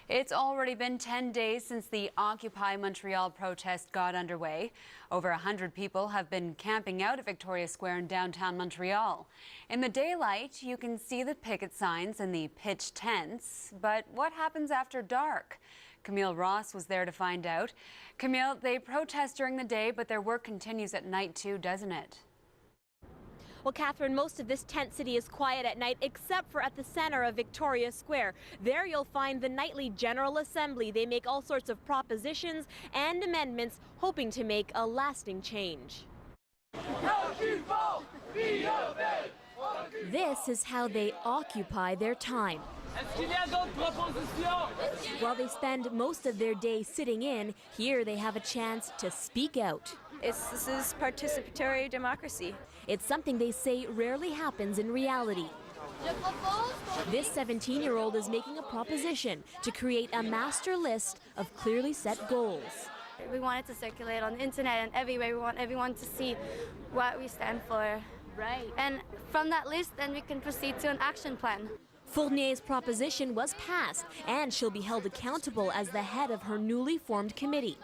It's already been 10 days since the Occupy Montreal protest got underway. Over 100 people have been camping out at Victoria Square in downtown Montreal. In the daylight, you can see the picket signs and the pitched tents. But what happens after dark? Camille Ross was there to find out. Camille, they protest during the day, but their work continues at night too, doesn't it? Well, Catherine, most of this tent city is quiet at night, except for at the center of Victoria Square. There you'll find the nightly General Assembly. They make all sorts of propositions and amendments, hoping to make a lasting change. This is how they occupy their time. While they spend most of their day sitting in, here they have a chance to speak out. This is participatory democracy. It's something they say rarely happens in reality. This 17-year-old is making a proposition to create a master list of clearly set goals. We want it to circulate on the internet and everywhere. We want everyone to see what we stand for. Right. And from that list, then we can proceed to an action plan. Fournier's proposition was passed, and she'll be held accountable as the head of her newly formed committee.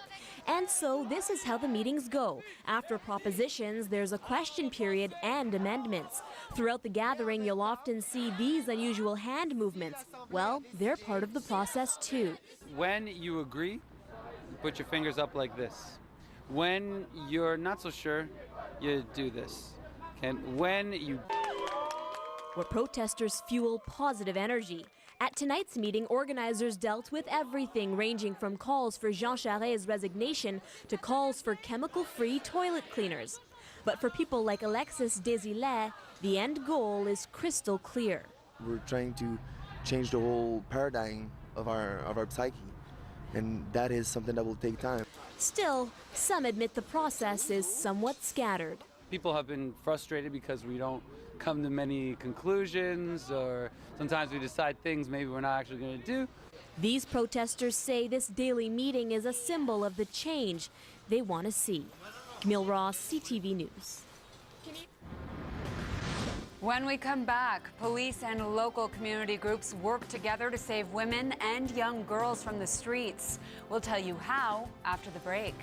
And so this is how the meetings go. After propositions, there's a question period and amendments. Throughout the gathering, you'll often see these unusual hand movements. Well, they're part of the process too. When you agree, put your fingers up like this. When you're not so sure, you do this. And when you... Where protesters fuel positive energy. At tonight's meeting, organizers dealt with everything ranging from calls for Jean Charest's resignation to calls for chemical-free toilet cleaners. But for people like Alexis Desilets, the end goal is crystal clear. We're trying to change the whole paradigm of our psyche, and that is something that will take time. Still, some admit the process is somewhat scattered. People have been frustrated because we don't come to many conclusions, or sometimes we decide things maybe we're not actually going to do. These protesters say this daily meeting is a symbol of the change they want to see. Camille Ross, CTV News. When we come back, police and local community groups work together to save women and young girls from the streets. We'll tell you how after the break.